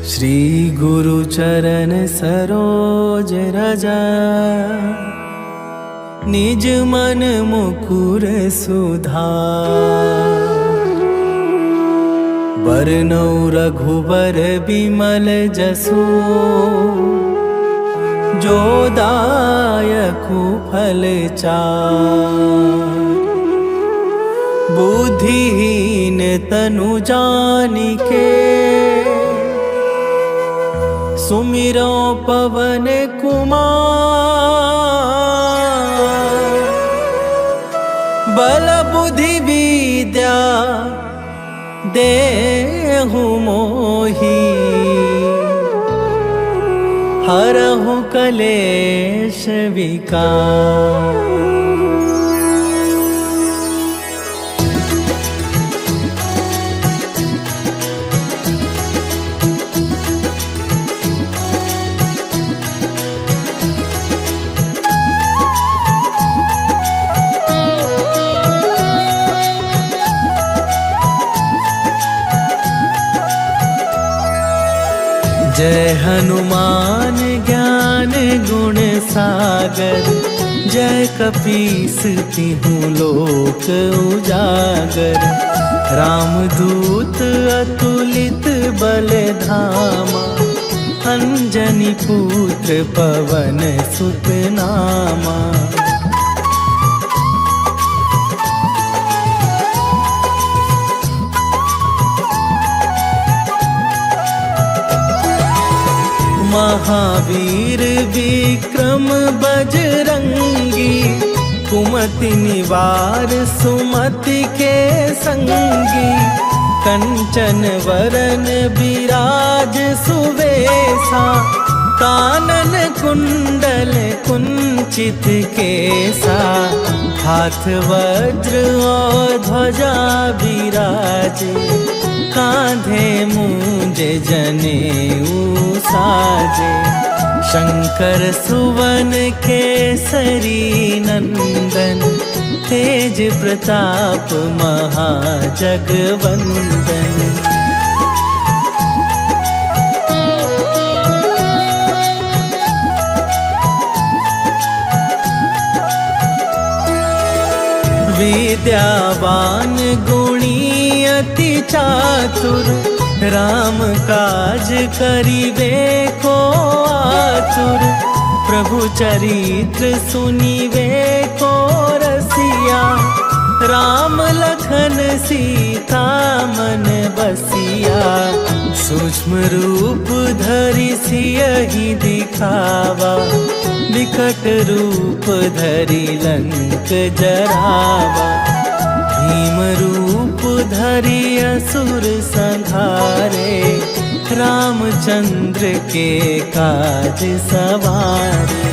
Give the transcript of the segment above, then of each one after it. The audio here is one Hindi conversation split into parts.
श्री गुरु चरण सरोज रज, निज मन मुकुर सुधार। बरनौ रघुबर बिमल जसु, जो दायकु फल चार। बुद्धिहीन तनु जानिके, सुमिरो पवन कुमार। बल बुद्धि विद्या देहु मोहि, हरहु कलेश विकार। जय हनुमान ज्ञान गुण सागर, जय कपीस तिहु लोक उजागर। रामदूत अतुलित बल धामा, अंजनी पुत्र पवन सुत नामा। महावीर विक्रम बजरंगी, कुमति निवार सुमति के संगी। कंचन वरन विराज सुवेशा, कानन कुंडल कुंचित केसा। हाथ वज्र और ध्वजा विराजे, कांधे मूंज जनेऊ साजे। शंकर सुवन केसरी नंदन, तेज प्रताप महाजगवंदन। विद्यावान गुणी अति चातुर, राम काज करिबे को आतुर। प्रभु चरित्र सुनिबे को रसिया, राम लखन सीता मन बसिया। सूक्ष्म रूप धरि सियहि दिखावा, विकट रूप धरि लंक जरावा। भीम रूप धरि असुर संहारे, रामचंद्र के काज सवारे।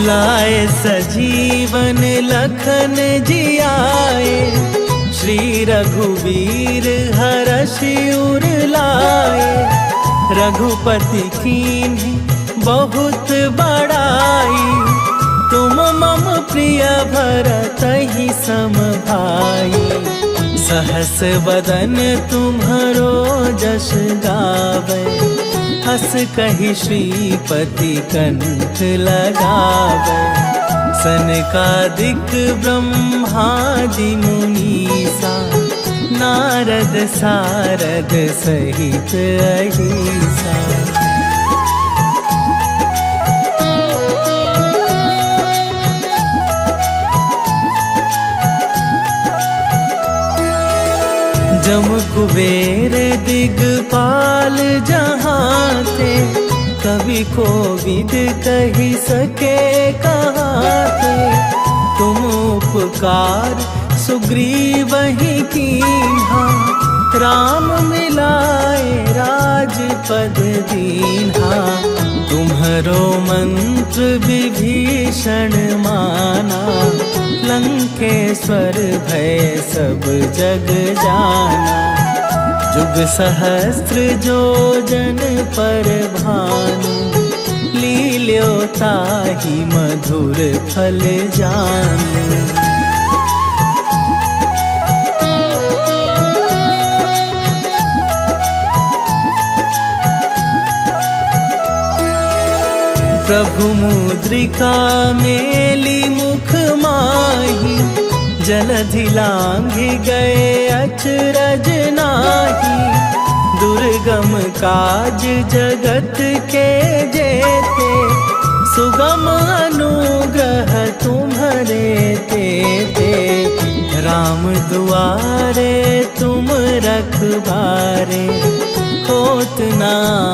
लाए सजीवन लखन जियाए, श्री रघुवीर हरषि उर लाए। रघुपति कीन्ही बहुत बड़ाई, तुम मम प्रिय भरतहि सम भाई। सहस वदन तुम्हरो जस गावे, हस कहि श्रीपति कंठ लगावे। सनकादिक ब्रह्मादि मुनीसा, नारद सारद सहित अहिसा। जम कुबेर दिगपाल जहाँ थे, कवि कोविद कही सके कहाँ थे। तुम उपकार सुग्रीवहि कीन्हा, राम मिलाए राजपद दीन्हा। तुम्हरो मंत्र विभीषण माना, लंकेश्वर भय सब जग जाना। जुग सहस्त्र जो जन पर भानु, लील्योताहि लियो ताहि मधुर फल जानू। प्रभु मुद्रिका मेली मुख माही, जलधि लांघि गए अचरज नाही। दुर्गम काज जगत के जेते, सुगम अनुग्रह तुम्हारे तेते। राम दुआरे तुम रखबारे, होत ना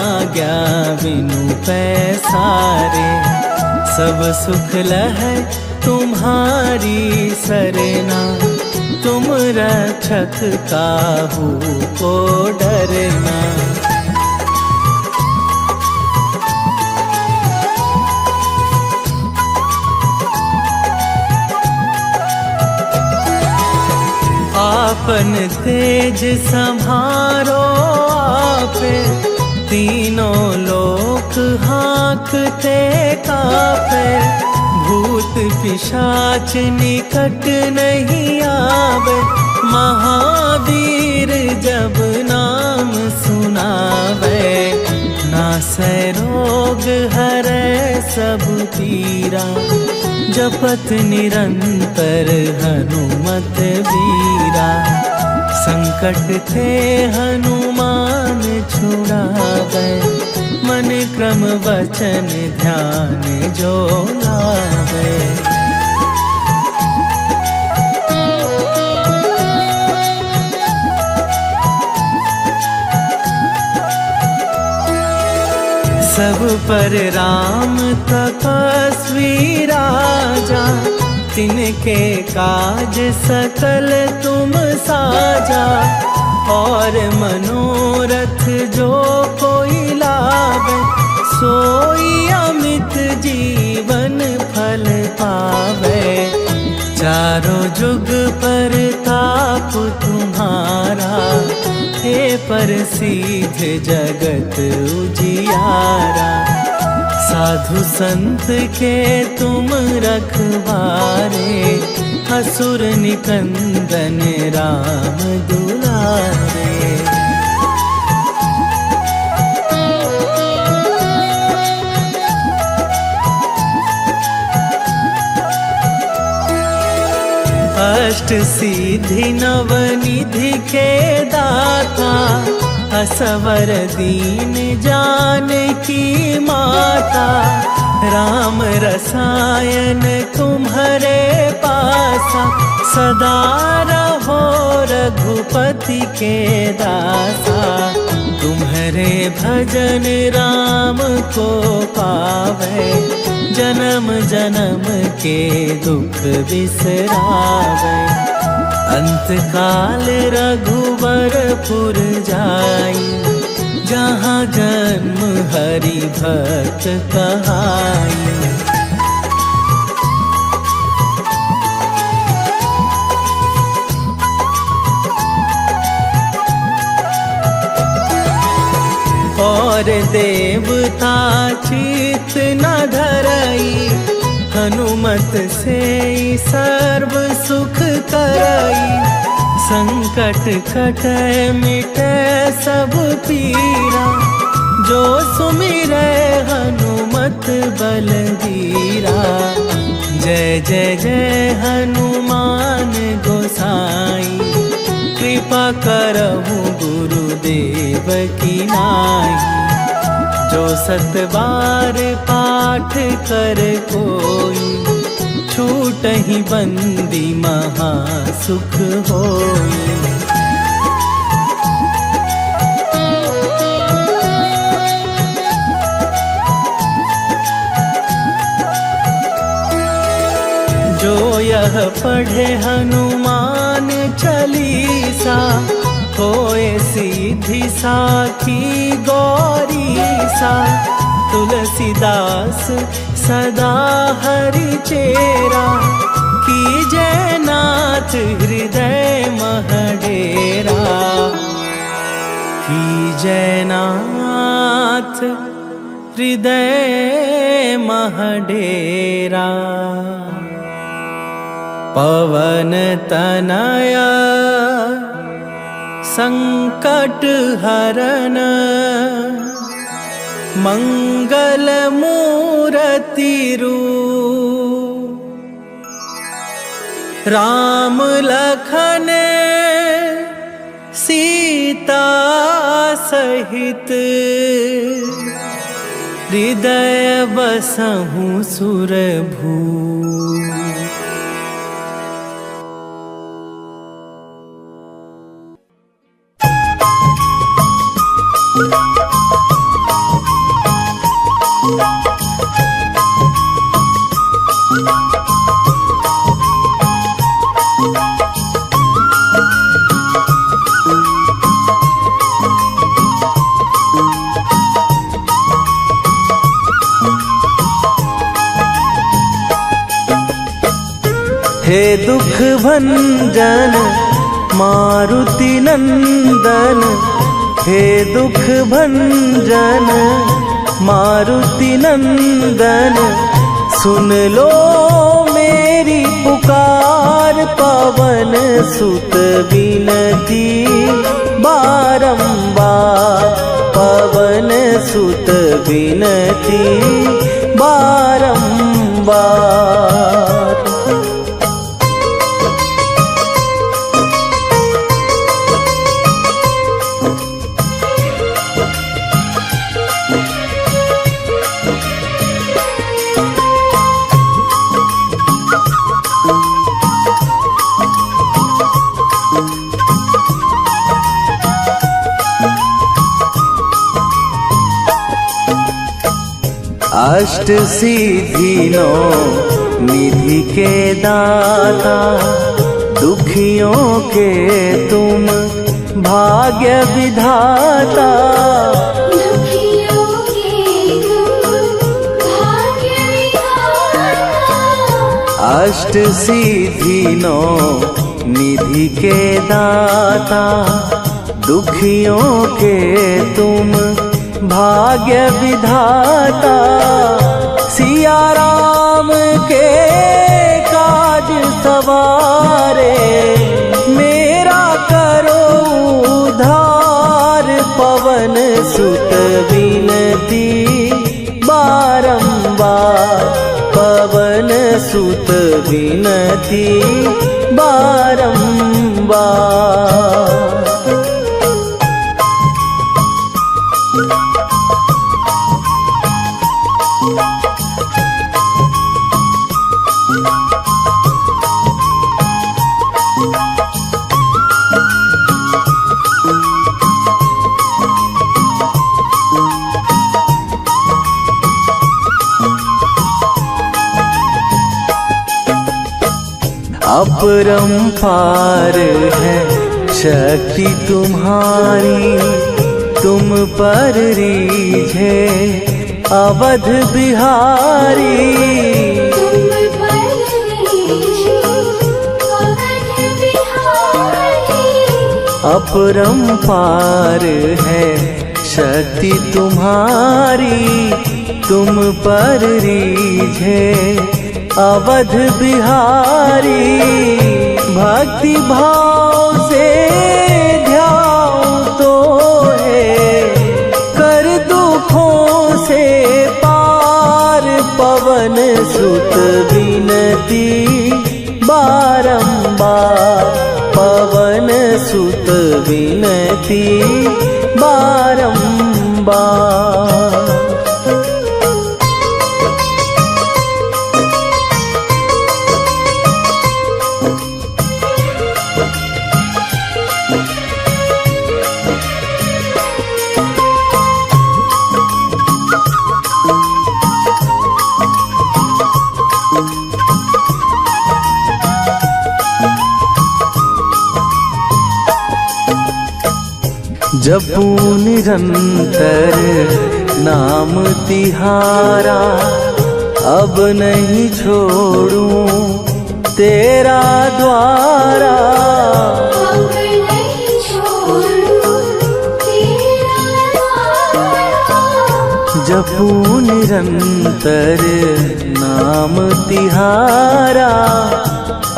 आज्ञा बिनु पैसारे। सब सुख लहै तुम्हारी सरना, तुम रक्षक काहू को डरना। आपन तेज सम्हारो आपे, तीनों लोक हाँकते कापे। भूत पिशाच निकट नहीं आवे, महावीर जब नाम सुनावे। नासै रोग हरै सब पीरा, जपत निरंतर हनुमत बीरा। संकट ते हनुमान छुड़ावे, मन क्रम वचन ध्यान जो लावे। सब पर राम तपस्वी राजा, तिनके काज सकल तुम साजा। और मनोरथ जो कोई लावे, सोई अमित जीवन फल पावे। चारों जुग पर ताप तुम्हारा, हे प्रसिद्ध जगत उजियारा। साधु संत के तुम रखवारे, असुर निकंदन राम दुलारे। अष्ट सिद्धि नवनिधि के दाता, असवर दीन जानकी माता। राम रसायन तुम्हारे पासा, सदा रहो रघुपति के दासा। तुम्हारे भजन राम को पावे, जन्म जन्म के दुख बिसरावे। अंत काल रघुवरपुर जाई, जहाँ जन्म हरि भक्त कहाई। और देवता चित न धरई, हनुमत से सर्व सुख करई। संकट कटै मिटै सब पीरा, जो सुमिरै हनुमत बलबीरा। जय जय जय हनुमान गोसाई, कृपा करहु गुरुदेव की नाई। जो सत बार पाठ कर कोई, छूटहि बंदी महा सुख होई। जो यह पढ़े हनुमान चालीसा, होए सिद्धि साखी गौरीसा। तुलसीदास सदा हरि चेरा, कीजय नाथ हृदय महडेरा। कीजय नाथ हृदय महडेरा। पवन तनया संकट हरन, मंगल मूर्ति रूप। राम लखन सीता सहित, हृदय बसहु सुरभू। हे दुख भंजन मारुति नंदन, हे दुख भंजन मारुति नंदन। सुन लो मेरी पुकार, पवन सुत विनती बारंबार। पवन सुत विनती बारंबार। अष्ट सिद्धि नौ निधि के दाता, दुखियों के तुम भाग्य विधाता। दुखियों के तुम भाग्य विधाता। अष्ट सिद्धि नौ निधि के दाता, दुखियों के तुम भाग्य विधाता। सिया राम के काज सवारे, मेरा करो उद्धार। पवन सुत विनती बारंबार। पवन सुत विनती बारंबार। अपरंपार है शक्ति तुम्हारी, तुम पर रीझे अवध बिहारी। तुम पर रीझे अवध बिहारी। अपरंपार है शक्ति तुम्हारी, तुम पर रीझे अवध बिहारी। भक्ति भाव से ध्यान तो है, कर दुखों से पार। पवन सुत विनती बारंबार। पवन सुत विनती बारंबार। जपू निरंतर नाम तिहारा, अब नहीं छोड़ूं तेरा द्वारा। अब नहीं छोड़ूं तेरा द्वारा। जपू निरंतर नाम तिहारा,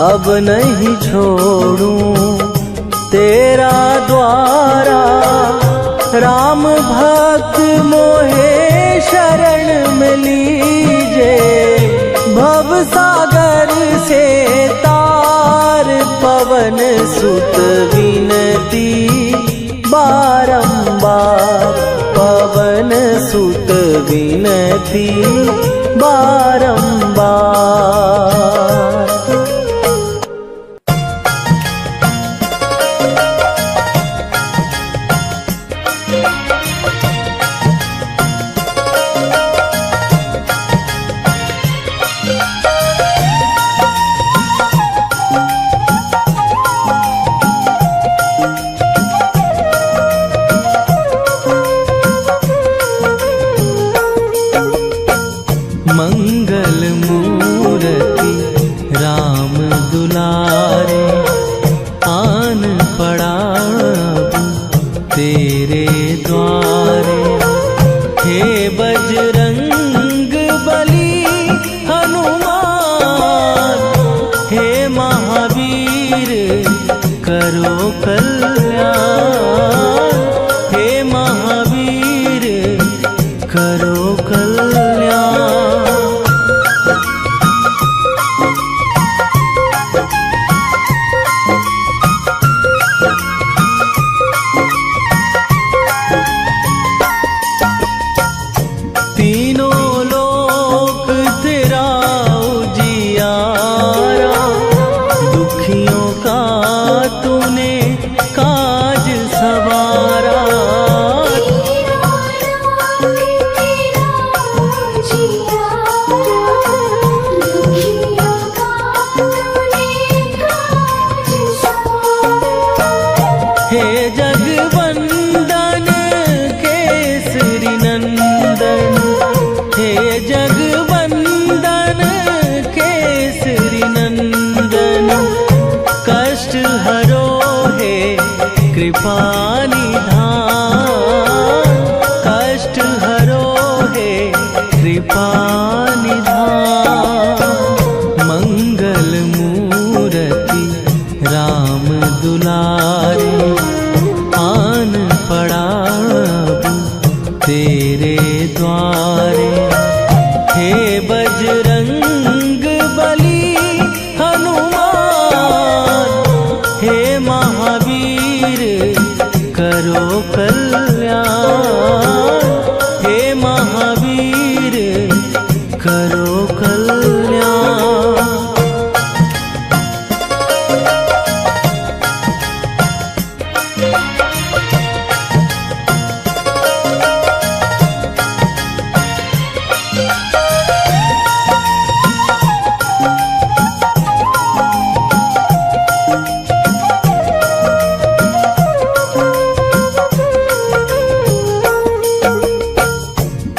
अब नहीं छोड़ूं तेरा द्वारा। राम भक्त मोहे शरण में लीजे, भव सागर से तार पवन सुत विनती बारंबार, पवन सुत विनती बारंबार। मंगल मूर्ति राम दुलारे, आन पड़ा तेरे द्वारे। हे बजरंग बली हनुमान, हे महावीर करो कल्याण, हे महावीर करो कल्याण। तीनों लोक तेरा उजियारा, दुखियों का तूने काज सवारा। हे जगवंदन केसरी नंदन, हे जगवंदन केसरी नंदन। कष्ट हरो हे कृपा निधान, कष्ट हरो हे कृपा निधान। मंगल मूर्ति राम दुलारे, आन पड़ा तेरे द्वारे। हे बजरंग बली हनुमान, हे महावीर करो कल्याण, हे महावीर करो कल्याण।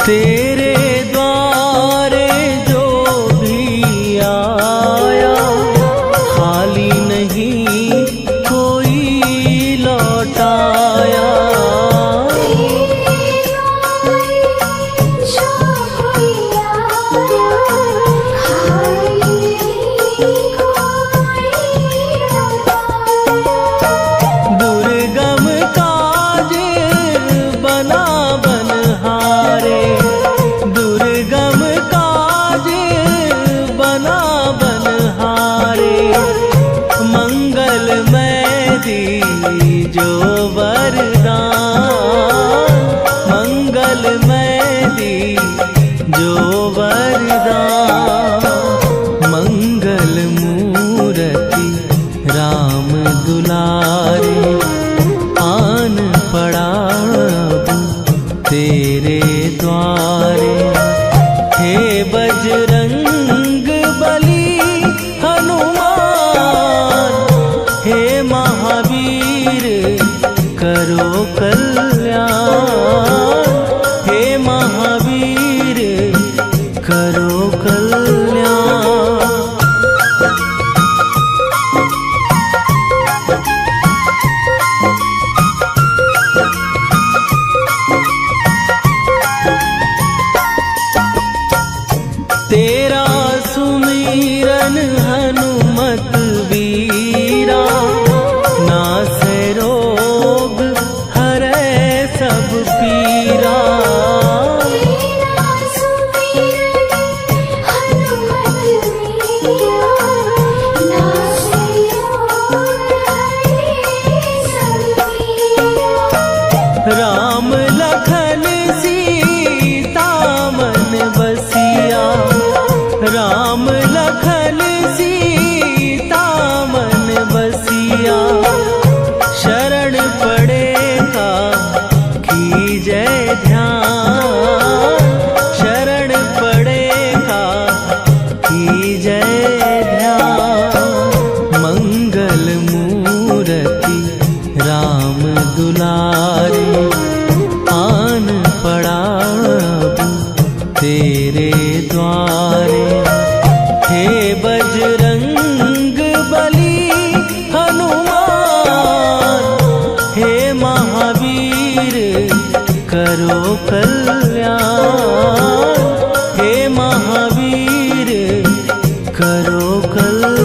तेरे द्वारे जो भी आया, खाली नहीं कोई लौटाया। दुर्गम काज बना बनहारे, दुर्गम काज बना बनहारे। मंगलमय दीजो वरदान, मंगलमय दीजो वरदान। मंगल मूर्ति राम दुलारे, आन पड़ा तेरे द्वारे। हे बजरंग बली हनुमान, हे महावीर करो कल्याण, हे महावीर करो कल्याण। तेरे द्वारे। हे बजरंग बली हनुमान, हे महावीर करो कल्याण। हे महावीर करो कल्याण।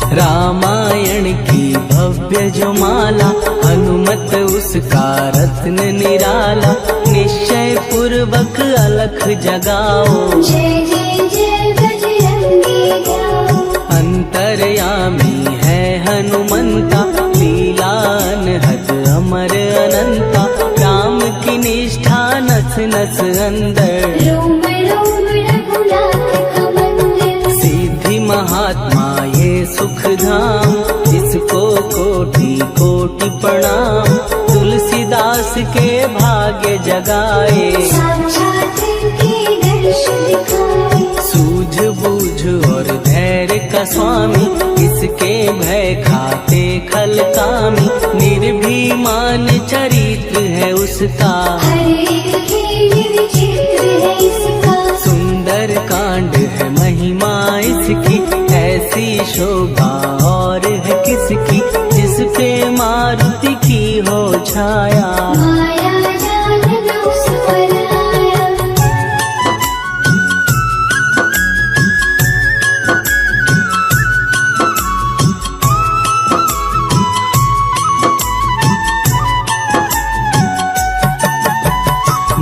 रामायण की भव्य जो माला, हनुमत उसका रत्न निराला। निश्चय पूर्वक अलख जगाओ, जय जय जय बजरंगी जाओ। अंतर्यामी है हनुमंता, लीला अनहद अमर अनंता। राम की निष्ठा नस नस अंदर, रोम रोम रघुनाथ का मंदिर। सिद्धि महात्मा ये सुख धाम, जिसको कोटि कोटि प्रणाम। तुलसीदास के भाग्य जगाए, साक्षात इनके दर्शन दिखाए। सूझ बूझ और धैर्य का स्वामी, इसके भय खाते खल कामी। निर्भीमान चरित्र है उसका, हर एक खेल विचित्र है इसका। सुंदर कांड है महिमा इसकी। ऐसी शोभा और है किसकी, जिस पे मारुति की हो छाया। माया जाल न उस पर आया।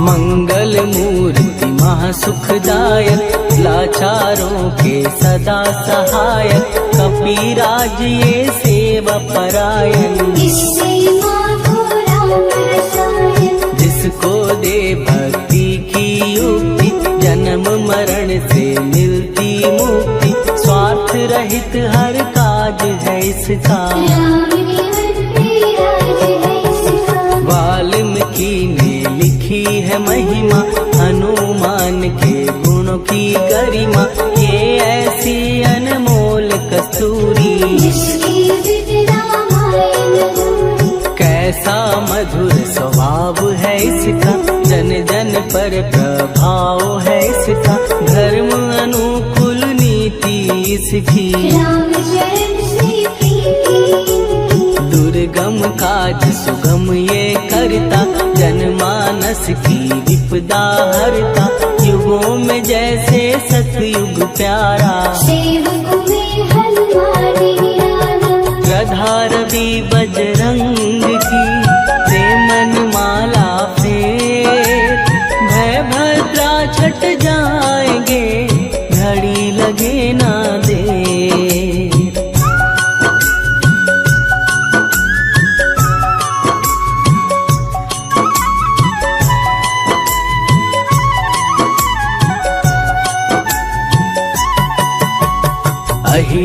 मंगल मूर्ति महासुखदायक, लाचारों के सदा सहायक। कपीराज ये सेवा परायण, इससे माधो राम रसायन। जिसको दे भक्ति की युक्ति, जन्म मरण से मिलती मुक्ति। स्वार्थ रहित हर काज है इसका, राम निवन पे राज है इसका। वाल्मीकि ने लिखी है महिमा, हनुमान के गुणों की गरिमा। ये ऐसी अनमोल कस्तूरी, जिसकी जिद रामायण दूरी। कैसा मधुर स्वभाव है इसका, जन जन पर प्रभाव है इसका। धर्म अनुकूल नीति इसकी, राम चरण से प्रीति। दुर्गम काज सुगम ये करता, जनमानस की विपदा हरता। युगों में जैसे सतयुग प्यारा, सेवक में हनुमान निराला। राधा रवि बजरंग की प्रेमन माला फेर। भय भद्रा छट जाएंगे, घड़ी लगे ना दे।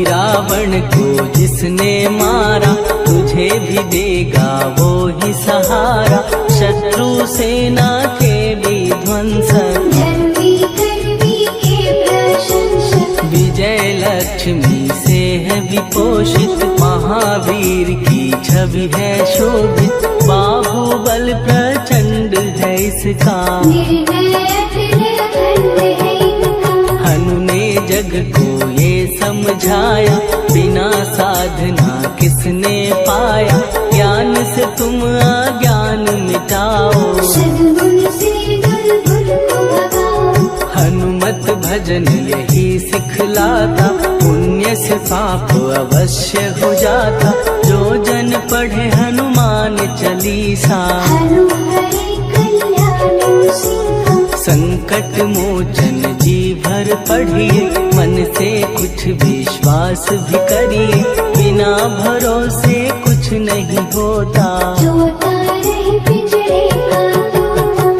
रावण को जिसने मारा, तुझे भी देगा वो ही सहारा। शत्रु सेना के विध्वंसक, धर्मी कर्मी के प्रशंसक। विजय लक्ष्मी से है विपोषित। महावीर की छवि है शोभित, बाहुबल प्रचंड है इसका। निर्णय अखंड है इनका। हनु ने जग को ये समझाया, बिना साधना किसने पाया। ज्ञान से तुम अज्ञान मिटाओ, सद्गुण से दुर्गुण को भगाओ। हनुमत भजन यही सिखलाता, पुण्य से पाप अवश्य हो जाता। जो जन पढ़े हनुमान चालीसा, हनुमते कल्याण सीता। संकट मोचन जी भर पढ़िए, मन से कुछ विश्वास भी करिए। बिना भरोसे कुछ नहीं होता, जोता रहे पिंजरे का तोता।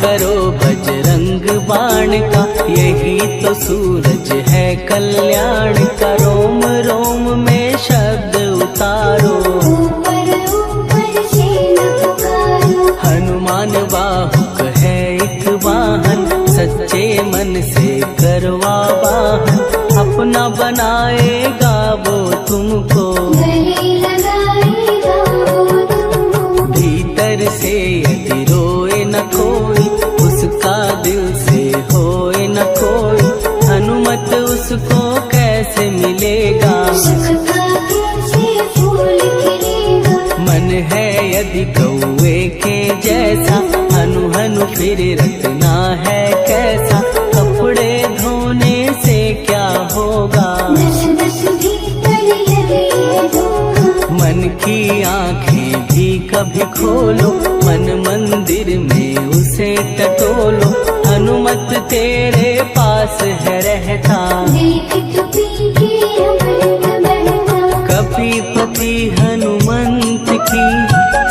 करो बजरंग बाण का, यही तो सूरज है कल्याण का। रोम रोम में शब्द उतारो, ऊपर ऊपर से न पुकारो। हनुमान बाहुक है एक वाहन, सच्चे मन से करवा वाहन। अपना बनाएगा वो तुमको, गले लगाएगा वो तुमको। भीतर से यदि रोए न कोई, उसका दिल से होए न कोई। हनुमत उसको कैसे मिलेगा, सुख का कैसे फूल खिलेगा। मन है यदि कौवे के जैसा, हनु हनु फिर रखना है कैसा। कपड़े धोने से क्या होगा, दस दस भीतर लगे धोखा। मन की आंखें भी कभी खोलो, मन मंदिर में उसे टटोलो। हनुमत तेरे पास है रहता, देख टुपी के अमृत बहता। कपीपति हनुमंत की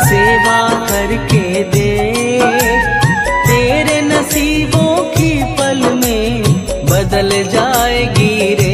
सेवा करके दे, तेरे नसीबों की पल में बदल जाएगी रे।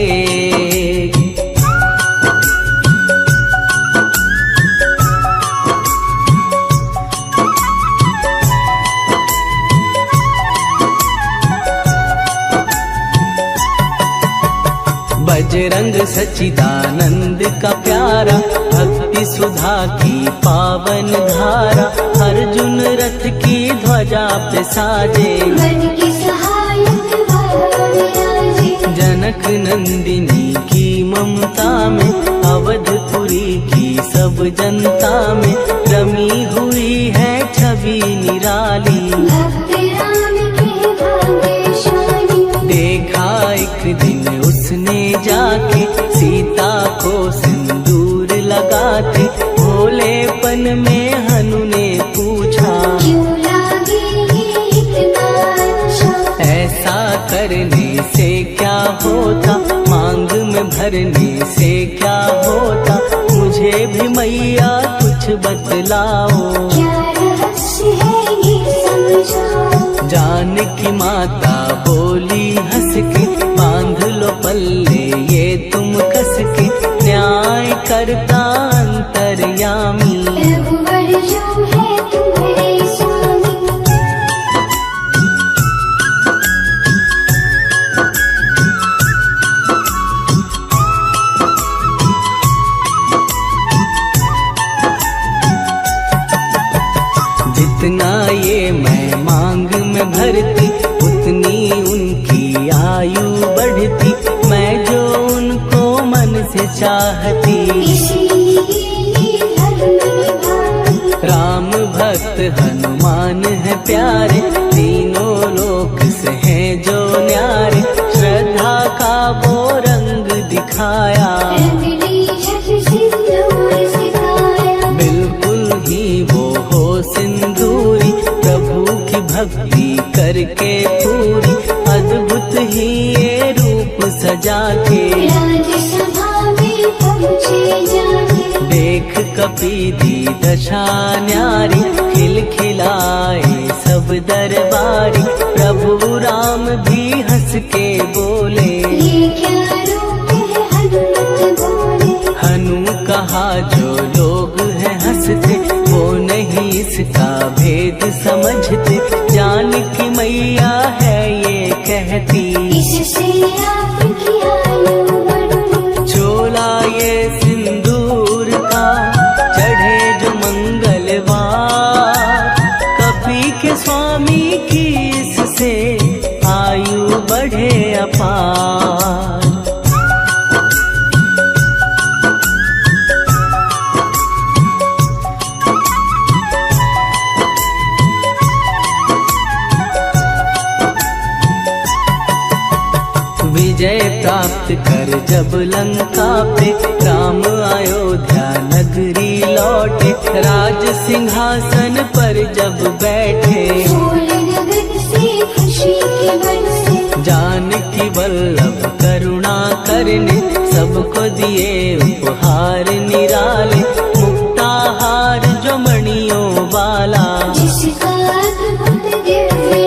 बजरंग सच्चिदानंद का प्यारा, भक्ति सुधा की पावन धारा। अर्जुन रथ की ध्वजा पे साजे, मन की सहायक विराजे। जनक नंदिनी की ममता में, अवधपुरी की सब जनता में रमी हुई है छवि निराली। भक्त राम के भाग्यशाली, देखा एक दिन उसने जाके सीता को सिंदूर लगाते। भोलेपन में हनु ने पूछा, क्यों लागे ये इतना अच्छा। ऐसा करने से क्या होता, मांग में भरने से क्या होता। मुझे भी मैया कुछ बतलाओ, क्या रहस्य है ये समझाओ। जानकी माता बोली हंस के, बांध लो पल्ले ये तुम कस के। न्याय करता अंतर्यामी, रघुवर जो है तुम्हारे स्वामी। जितना ये मैं मांग में भरती, उतनी उनकी आयु बढ़ती। मैं जो उनको मन से चाहती, इसलिए ये धर्म निभाती। राम भक्त हनुमान है प्यारे, तीनों लोक से हैं जो न्यारे। श्रद्धा का वो रंग दिखाया, रंगली छत सिंदूर सिखाया। बिल्कुल ही वो हो सिंदूरी, प्रभु की भक्ति करके पूरी। अद्भुत ही ये रूप सजा के, राज्यसभा में पहुँचे जाके। देख कपी दी दशा न्यारी, खिलखिलाए सब दरबारी। प्रभु राम भी हंस के बोले, ये क्या रूप है हनुमत बोले। हनु कहा जो लोग हैं हंसते, वो नहीं इसका भेद समझते। जानकी मैया है ये कहती, इससे आपकी आयु बढ़ती। चोला ये सिंदूर का चढ़े जो मंगलवार, कपी के स्वामी की इससे आयु बढ़े अपार। विजय प्राप्त कर जब लंका पे, राम अयोध्या नगरी लौटे। राज सिंहासन पर जब बैठे, फूल गगन से खुशी के बरसे। जानकी वल्लभ करुणा करने, सबको दिए उपहार निराले। मुक्ताहार जो मणियों वाला, जिसका अद्भुत दिव्य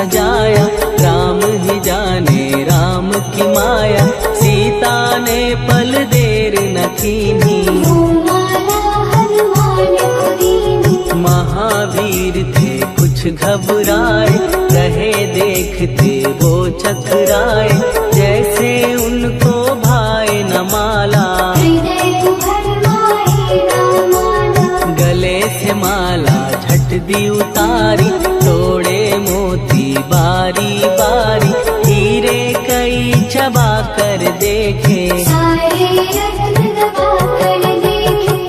सजाया, राम ही जाने राम की माया, सीता ने पल देर न कीन्ही, वो माला हनुमान को दीनी। महावीर थे कुछ घबराए, रहे देखते वो चकराए, जैसे उनको भाए न माला, हृदय भरमाए रामाला। गले से माला झट दी उतारी, तोड़े मोती बारी बारी, हीरे कई चबा कर देखे, सारे रत्न दबा कर देखे।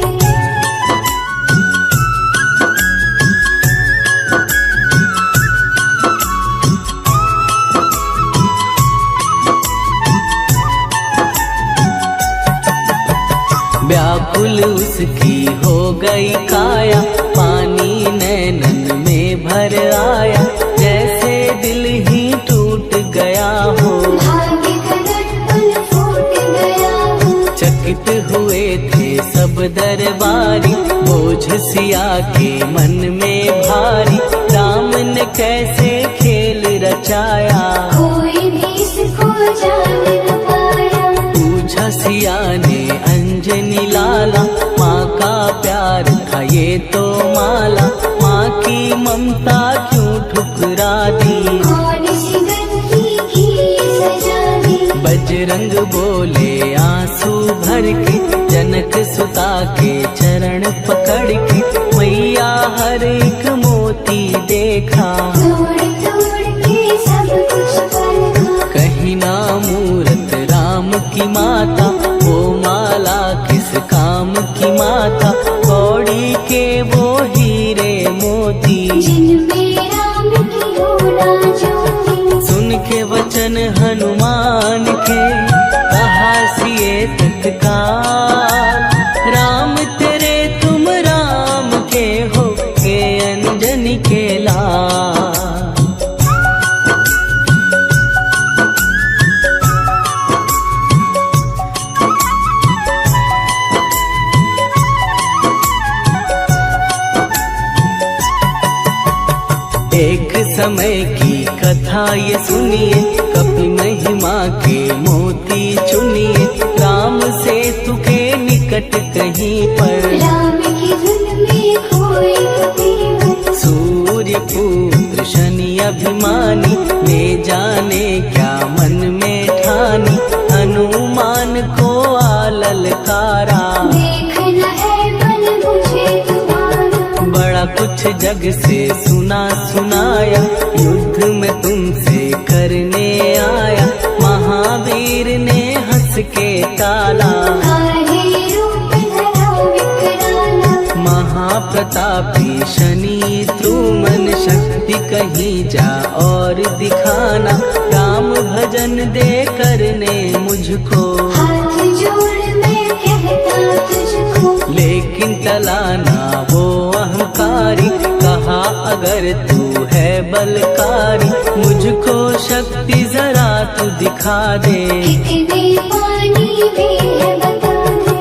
व्याकुल उसकी हो गई काया, पानी नैनन में भर आया, जैसे दिल ही टूट गया हो, भाग्य का दर्पण फूट गया हो। चकित हुए थे सब दरबारी, बोझ सिया के मन में भारी, राम ने कैसे खेल रचाया, कोई भी इसको जान न पाया। पूछा सिया ने अंजनी लाला, माँ का प्यार था ये तो माला, माँ की ममता क्यों ठुकरा दी, कौन सी गलती की सजा दी। बजरंग बोले आंसू भर के, जनक सुता के चरण पकड़ के, मैया हर एक मोती देखा, तोड़ तोड़ के सब कुछ परखा। कहीं ना मूरत राम की माता, वो माला किस काम की माता, कौड़ी के वो हीरे मोती, जिनमें राम की होना ज्योति। सुन के वचन हनुमान के, कहा सिए तत्काल, राम तेरे तुम राम के हो के अंजनी के लाल। एक समय की कथा ये सुनिए, कपि महिमा के मोती चुनिए, राम सेतु के निकट कहीं पर, राम की धुन में खोए कबीर। सूर्य पुत्र शनि अभिमानी, ने जाने क्या मन में ठानी, हनुमान को आललकारा, देखना है बल मुझे तुम्हारा। बड़ा कुछ जग से सुना सुनाया, युद्ध में तुमसे करने आया, महावीर ने हंस के टाला, काहे रूप धरा विकराला। महाप्रतापी शनि द्रुमन, शक्ति कहीं जा और दिखाना, राम भजन दे करने मुझको, हाथ जोड़ मैं कहता तुझको। लेकिन टलाना वो अहंकारी, कहा अगर तू है बलकारी, मुझको शक्ति जरा तू दिखा दे, कितने पानी भी है बता दे।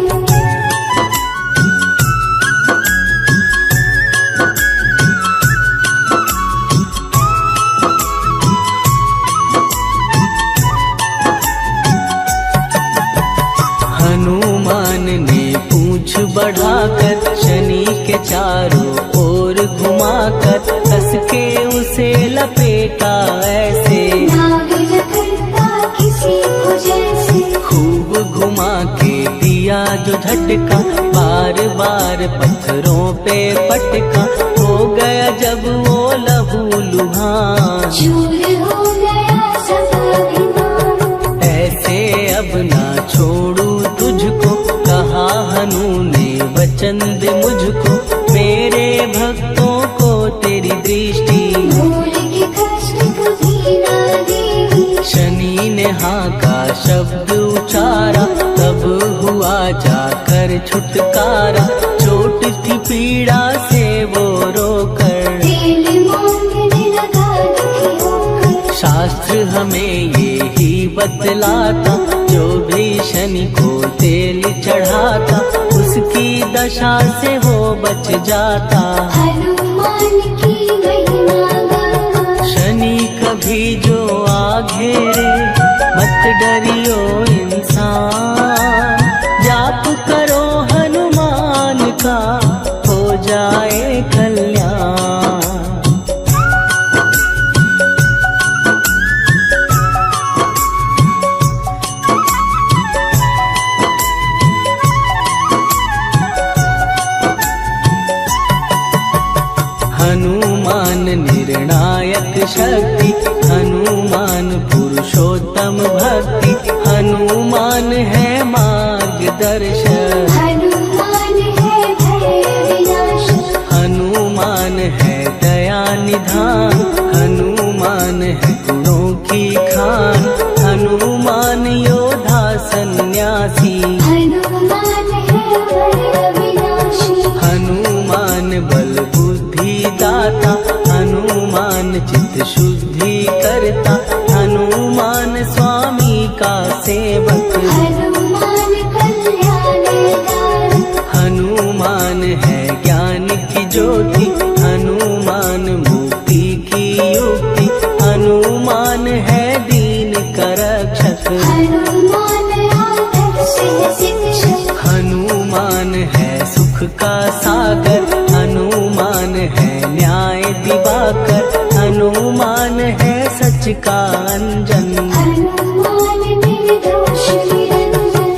हनुमान ने पूंछ बढ़ाकर, शनि के चारों ओर घुमाकर, कस के उसे लपेटा ऐसे, नाग करता किसी को जैसे। खूब घुमा के दिया जो झटका, बार बार पत्थरों पे पटका, हो गया जब वो लहू लुहान, चूर हो गया सब अभिमान। ऐसे अब ना छोड़ू तुझको, कहा हनु ने वचन दे मुझको, मेरे भक्तों को तेरी दृष्टि, भूल के कष्ट कभी ना देगी। शनि ने हाँ का शब्द उचारा, तब हुआ जाकर छुटकारा, चोट की पीड़ा से वो रोकर, तेल मांगने लगा दुखी होकर। शास्त्र हमें ये ही बतलाता, जो भी शनि को तेल चढ़ाता, उसकी दशा से वो बच जाता। हनुमान की महिमा गाता। शनि दुश्मनी कभी जो आ घेरे, मत डरियो इंसान, जाप करो हनुमान का, हो जाए कल्याण। हनुमान निर्णायक शक्ति, हनुमान पुरुषोत्तम भक्ति, हनुमान है मार्गदर्शक, हनुमान है भय विनाशक, हनुमान है दया निधान, हनुमान है गुणों की खान, हनुमान योद्धा सन्यासी, हनुमान है भय विनाशी, हनुमान बल बुद्धि दाता, हनुमान चित्त शुद्धि करता, हनुमान स्वामी का सेवक, हनुमान कल्याणदायक, हनुमान है ज्ञान की ज्योति, हनुमान मुक्ति की युक्ति, हनुमान है दीन का रक्षक, हनुमान आदर्श शिक्षक, हनुमान है सुख का सागर, हनुमान है न्याय दिवाकर, हनुमान है सच का अंजन। हनुमान निर्दोष निरंजन,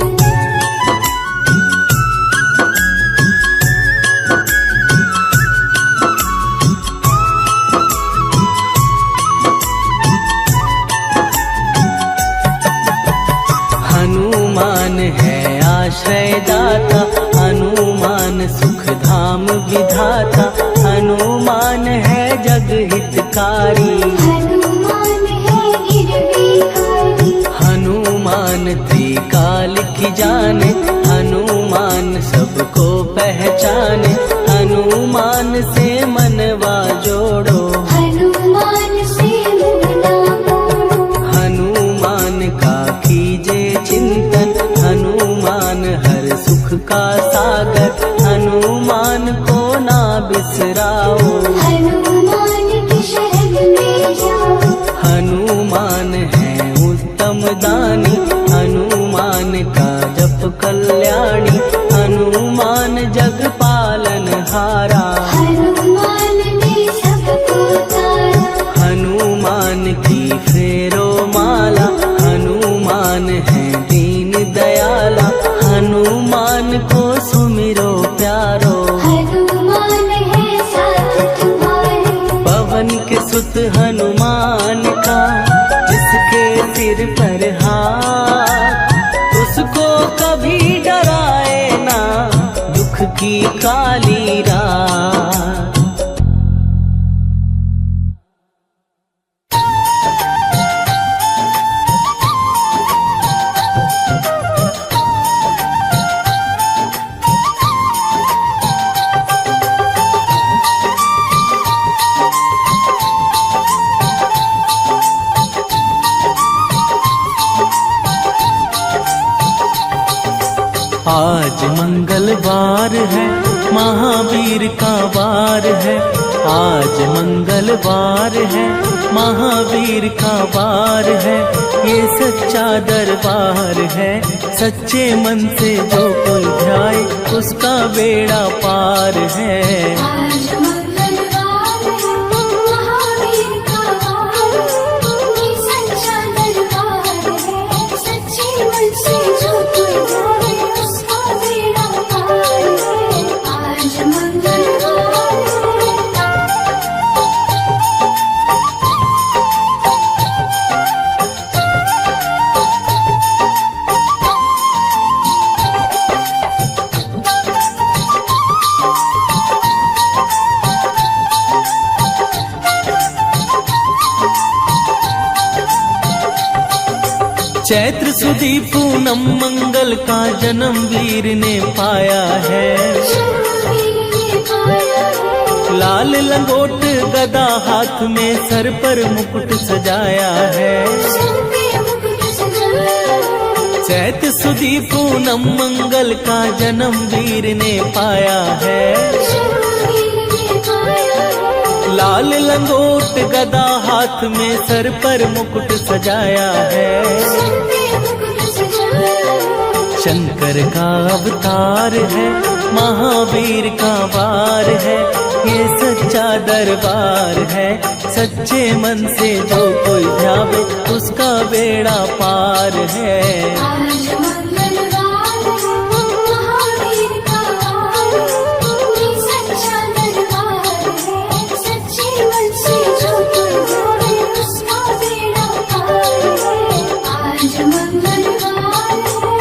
हनुमान है आश्रयदाता, हनुमान सुख धाम विधाता, हनुमान है जग हितकारी, हनुमान है गिरविकारी, हनुमान त्रिकाल की जाने, हनुमान सबको पहचाने, हनुमान से मनवा जोड़ो, हनुमान से मुँह ना मोड़ो, हनुमान का कीजे चिंतन, हनुमान हर सुख का सागर, हनुमान को ना बिसराओ, हनुमान की शरण में जाओ, हनुमान है उत्तम दानी, हनुमान का जप कल्याणी, हनुमान जग पालन हारा, हनुमान ने सबको तारा, हनुमान की फेरो माला, हनुमान है दीन दयाला, हनुमान को सुमिरो प्यारो, हनुमान है साथ तुम्हारे, पवन के सुत हनुमान का, जिसके सिर पर हाथ, उसको कभी डराए ना दुख की काली रात। आज मंगलवार है, महावीर का वार है, आज मंगलवार है, महावीर का वार है, ये सच्चा दरबार है, सच्चे मन से जो कोई ध्याए उसका बेड़ा पार है। आज मंगलवार है, महावीर का वार है, ये सच्चा दरबार है, सच्चे मन से जो कोई जाए उसका बेड़ा पार है। आज मंगलवार है, चैत्र सुदी पूनम मंगल का जन्म वीर ने पाया है, शूरवीर ने पाया है, लाल लंगोट गदा हाथ में सर पर मुकुट सजाया है। सिर पे मुकुट सजाया है, चैत्र सुदी पूनम मंगल का जन्म वीर ने पाया है, शूरवीर ने पाया है, लाल लाल लंगोट गदा हाथ में, सर पर मुकुट सजाया है। सर पे मुकुट सजाया है। शंकर का अवतार है, महावीर का वार है, ये सच्चा दरबार है। सच्चे मन से जो कोई ध्यावे, उसका बेड़ा पार है। आज मंगलवार है, महावीर का वार है, ये सच्चा दरबार है। सच्चे मन से जो कोई ध्यावे, उसका बेड़ा पार है। आज मंगलवार है।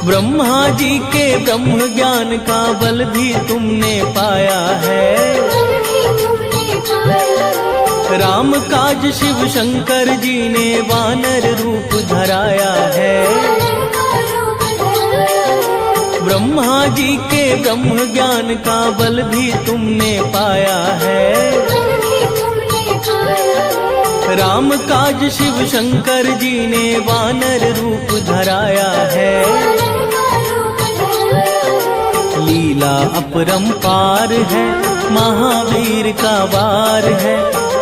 ब्रह्मा जी के ब्रह्म ज्ञान का बल भी तुमने पाया है। बल भी तुमने पाया है। राम काज शिव शंकर जी ने वानर रूप धराया है। वानर का रूप धराया है। ब्रह्मा जी के ब्रह्म ज्ञान का बल भी तुमने पाया है। बल भी तुमने पाया है। राम काज शिव शंकर जी ने वानर रूप धराया है। वानर का रूप धराया है। लीला अपरंपार है, महावीर का वार है,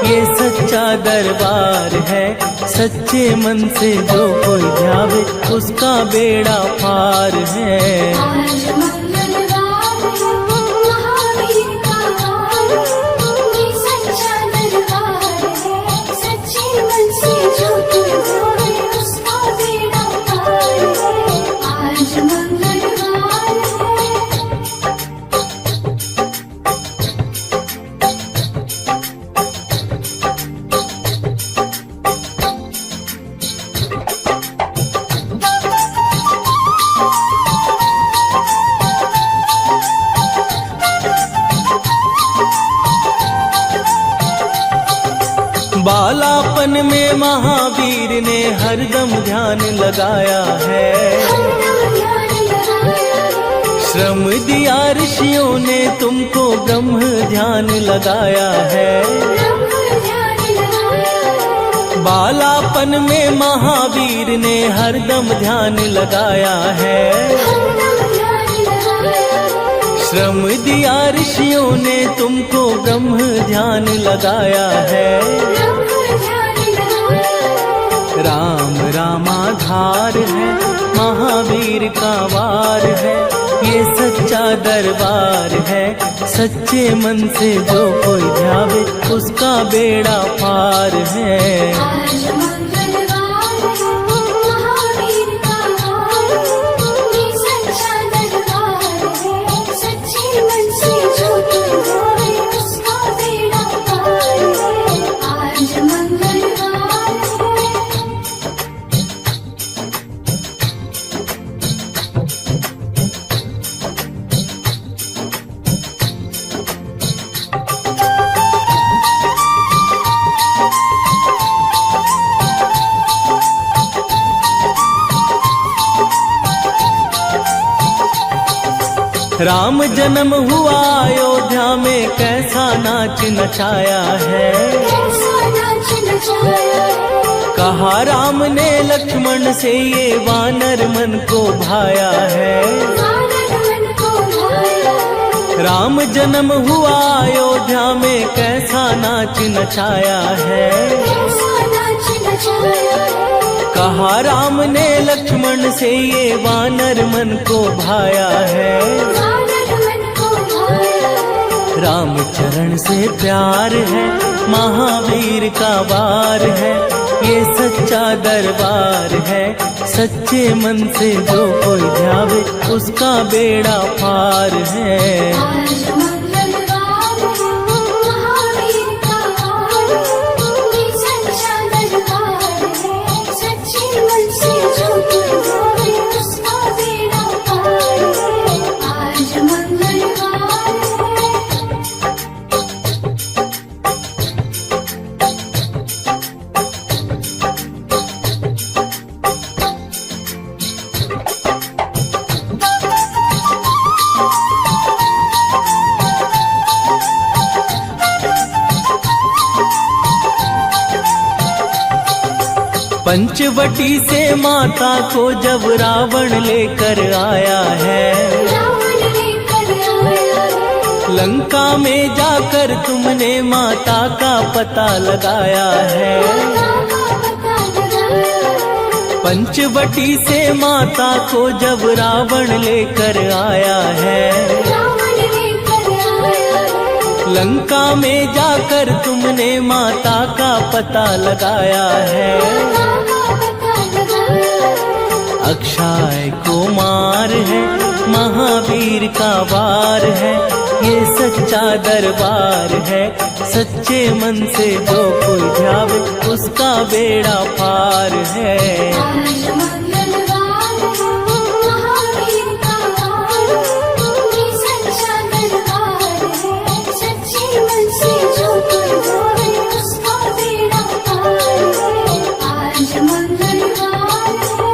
ये सच्चा दरबार है। सच्चे मन से जो कोई ध्यावे, उसका बेड़ा पार है। आज मंगलवार है, महावीर का वार है, ये सच्चा दरबार है। सच्चे मन से जो कोई ध्यावे, उसका बेड़ा पार है। आज मंगलवार है। बालापन में महावीर ने हरदम ध्यान लगाया है। हरदम ध्यान लगाया है। श्रम दिया ऋषियों ने तुमको, ब्रह्म ध्यान लगाया है। ब्रह्म ध्यान लगाया है। बालापन में महावीर ने हरदम ध्यान लगाया है। हरदम ध्यान लगाया है। श्रम दिया ऋषियों ने तुमको, ब्रह्म ध्यान लगाया है। ब्रह्म ध्यान लगाया है। राम रामाधार है, महावीर का वार है, ये सच्चा दरबार है। सच्चे मन से जो कोई ध्यावे, उसका बेड़ा पार है। आज मंगलवार है, महावीर का वार है, ये सच्चा दरबार है। सच्चे मन से जो कोई ध्यावे, उसका बेड़ा पार है। आज मंगलवार है। राम जन्म हुआ अयोध्या में, कैसा नाच नचाया है। कैसा नाच नचाया है। कहा राम ने लक्ष्मण से, ये वानर मन को भाया है। वानर मन को भाया है। राम जन्म हुआ अयोध्या में, कैसा नाच नचाया है। कैसा नाच नचाया है। कहा राम ने लक्ष्मण से, ये वानर मन को भाया है। वानर मन को भाया है। राम चरण से प्यार है, महावीर का वार है, ये सच्चा दरबार है। सच्चे मन से जो कोई ध्यावे, उसका बेड़ा पार है। आज मंगलवार है, महावीर का वार है, ये सच्चा दरबार है। सच्चे मन से जो कोई ध्यावे, उसका बेड़ा पार है। आज मंगलवार है। पंचवटी से माता को जब रावण लेकर आया है, रावण लेकर आया है। लंका में जाकर तुमने माता का पता लगाया है। माता का पता लगाया है। पंचवटी से माता को जब रावण लेकर आया है, रावण लेकर आया है। लंका में जाकर तुमने माता का पता लगाया है। माता का पता लगाया है। अक्षय कुमार है, महावीर का वार है, ये सच्चा दरबार है। सच्चे मन से जो कोई ध्यावे उसका बेड़ा पार है। आज मंगलवार है, महावीर का वार है, ये सच्चा दरबार है। सच्चे मन से जो कोई ध्यावे उसका बेड़ा पार है। आज मंगलवार है।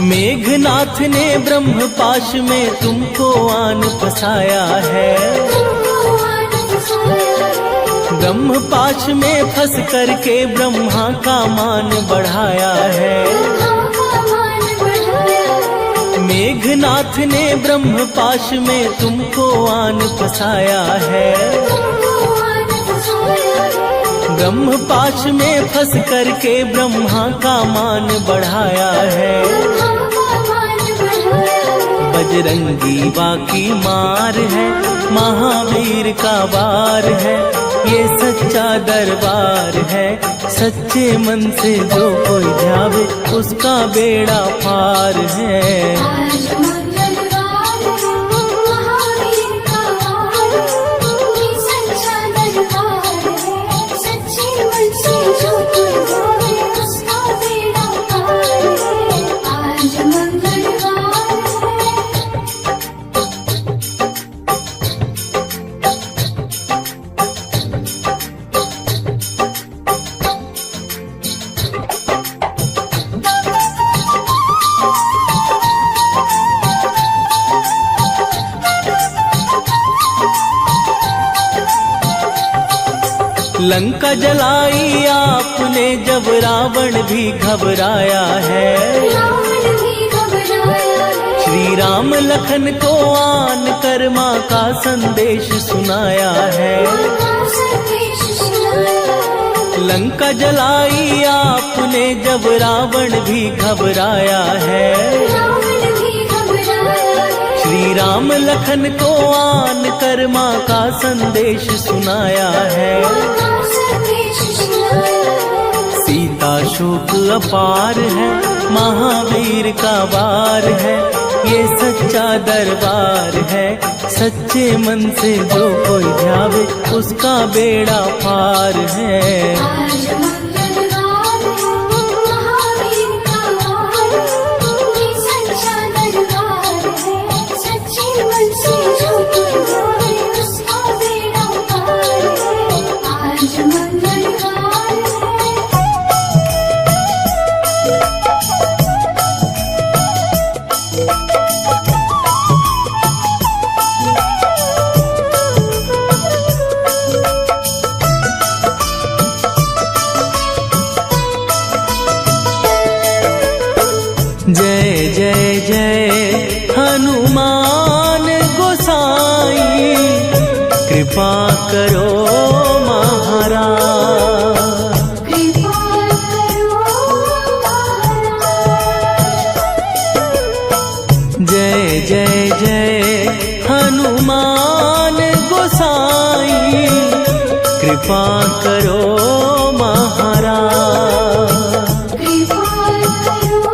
मेघनाथ ने ब्रह्मपाश में तुमको आन फसाया है। ब्रह्मपाश में फंस करके ब्रह्मा का मान बढ़ाया है। मेघनाथ ने ब्रह्मपाश में तुमको आन फसाया है। ब्रह्मपाश में फंस करके ब्रह्मा का मान बढ़ाया है। बजरंगी बाकी मार है, महावीर का वार है, ये सच्चा दरबार है। सच्चे मन से जो कोई ध्यावे उसका बेड़ा पार है। आज मंगलवार है, महावीर का वार है, ये सच्चा दरबार है। सच्चे मन से जो कोई ध्यावे उसका बेड़ा पार है। आज मंगलवार है। लंका जलाई आपने जब रावण भी घबराया है। रावण भी घबराया है। श्री राम लखन को आन कर माँ का संदेश सुनाया है। माता संदेश सुनाया है। लंका जलाई आपने जब रावण भी घबराया है। रावण भी घबराया है। श्री राम लखन को आन कर माँ का संदेश सुनाया है। माता संदेश सुनाया है। सीता शोक अपार है, महावीर का वार है, ये सच्चा दरबार है। सच्चे मन से जो कोई ध्यावे उसका बेड़ा पार है। आज मंगलवार है, महावीर का वार है, ये सच्चा दरबार है। सच्चे मन से जो कोई ध्यावे उसका बेड़ा पार है। आज मंगलवार है। जय जय जय हनुमान गोसाई, कृपा करो महाराज। कृपा करो महाराज। जय जय जय हनुमान गोसाई, कृपा करो महाराज। कृपा करो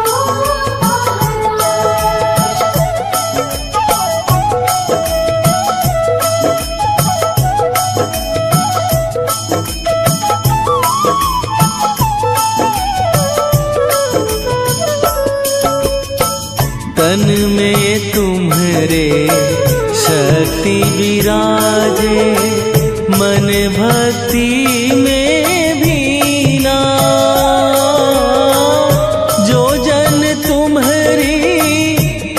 तन में तुम्हारे शक्ति विराजे, मन भक्ति में भीना, जो जन तुम्हारी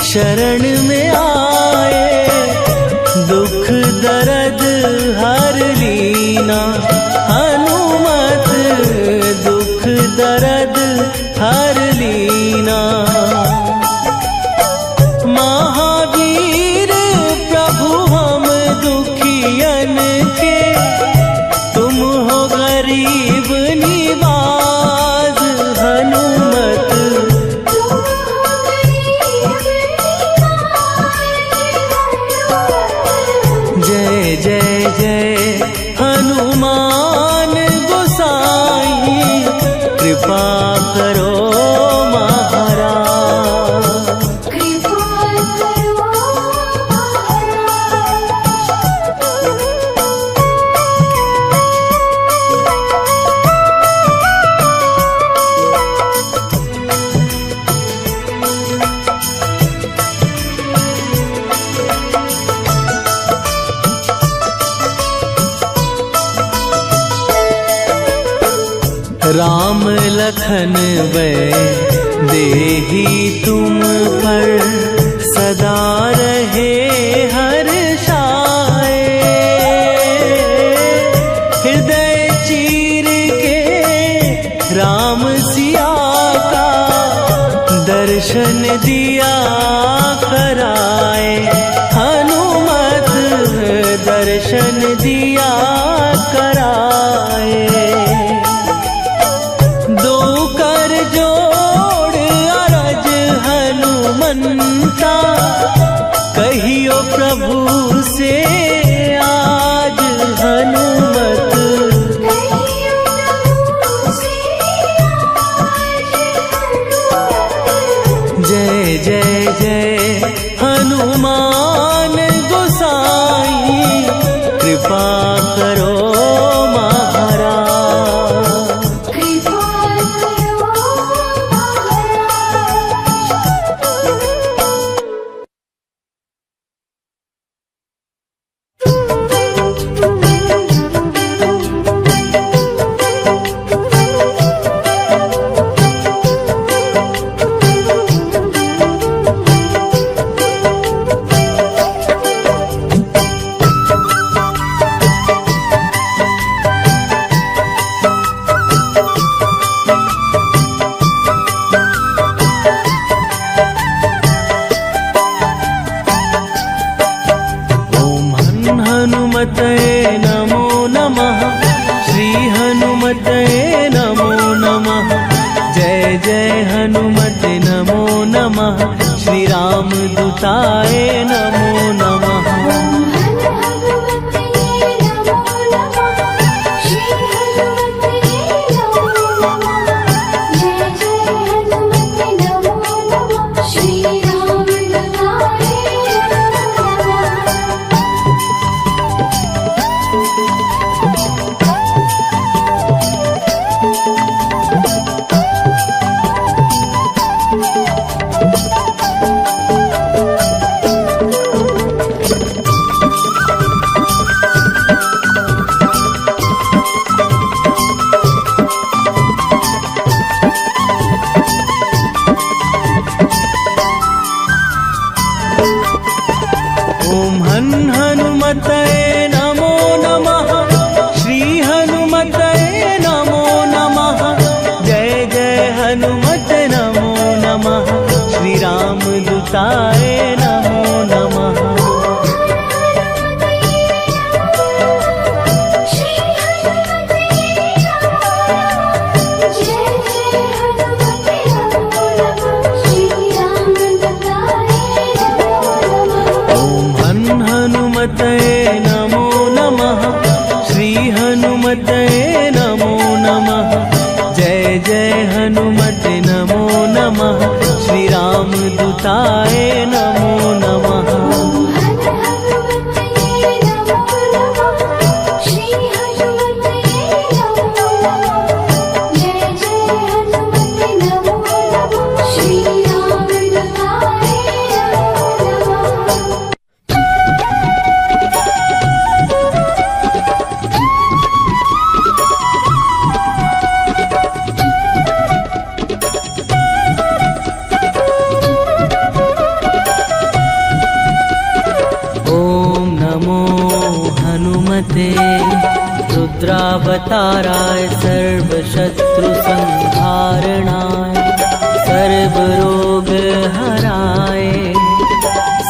शरण में आए, दुख दर्द हर लीना। हनुमत दुख दर्द हर लीना। महावीर प्रभु हम दुखियन के, तुम हो गरीब निवाज। हनुमत जय जय जय हनुमान गोसाई, कृपा करो राम लखन वै देही तुम पर, सदा रहे हर्षाए। हृदय चीर के राम सिया का, दर्शन दिया कराए। हनुमत दर्शन दिया कराए। कहियो प्रभु से आज। हनुमत जय जय जय हनुमान गोसाई, कृपा करो हनुमते नमो नमः। श्री हनुमते नमो नमः। जय जय हनुमते नमो नमः। श्री राम दूताय नमो नमः। हनुमते नमो नमः। श्री हनुमते नमो नमः। जय जय हनुमते नमो नमः। श्री राम दूताय नमो नमः। हनुमते नमो नमः। श्री हनुमते नमो नमः। जय जय हनुमते नमो नमः। श्री राम दूताय नमो नमः। रुद्रावताराय सर्वशत्रुसंहारणाय सर्वरोगहराय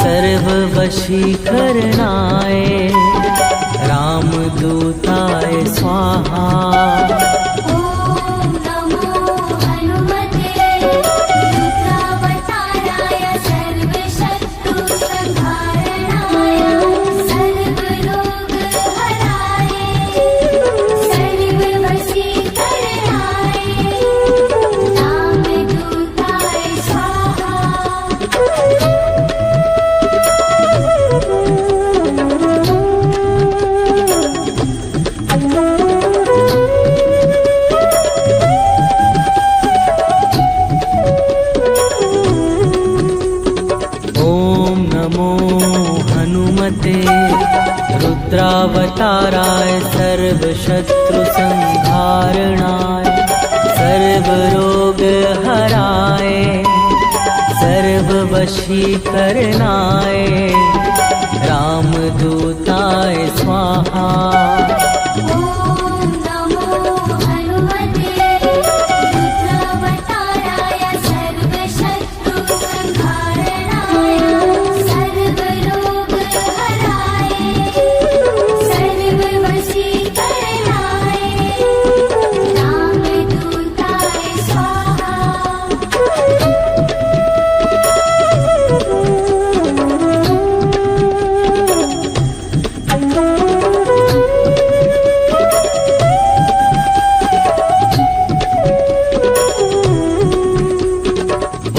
सर्ववशीकरणाय रामदूताय स्वाहा। ॐ नमो हनुमते रुद्रावताराय सर्वशत्रुसंहारणाय सर्वरोगहराय सर्ववशीकरणाय रामदूताय स्वाहा। ॐ नमो हनुमते रुद्रावताराय सर्वशत्रुसंहारणाय सर्वरोगहराय सर्ववशीकरणाय रामदूताय स्वाहा। ॐ नमो हनुमते रुद्रावताराय सर्वशत्रुसंहारणाय सर्वरोगहराय सर्ववशीकरणाय रामदूताय स्वाहा।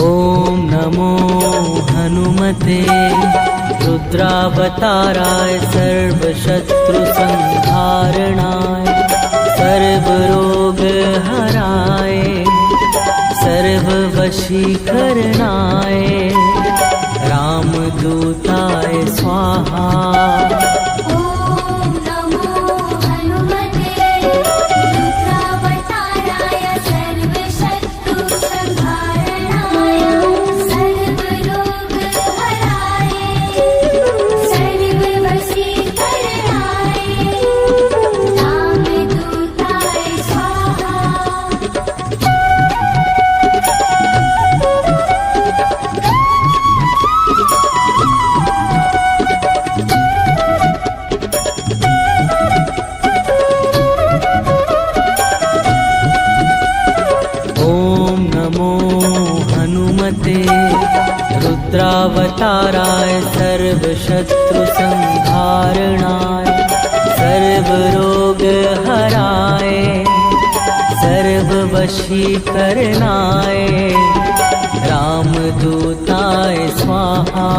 ॐ नमो हनुमते रुद्रावताराय सर्वशत्रुसंहारणाय सर्वरोगहराय सर्ववशीकरणाय रामदूताय स्वाहा। ॐ नमो हनुमते रुद्रावताराय सर्वशत्रुसंहारणाय सर्वरोगहराय सर्ववशीकरणाय रामदूताय स्वाहा। ॐ नमो हनुमते रुद्रावताराय सर्वशत्रुसंहारणाय सर्वरोगहराय सर्ववशीकरणाय रामदूताय स्वाहा।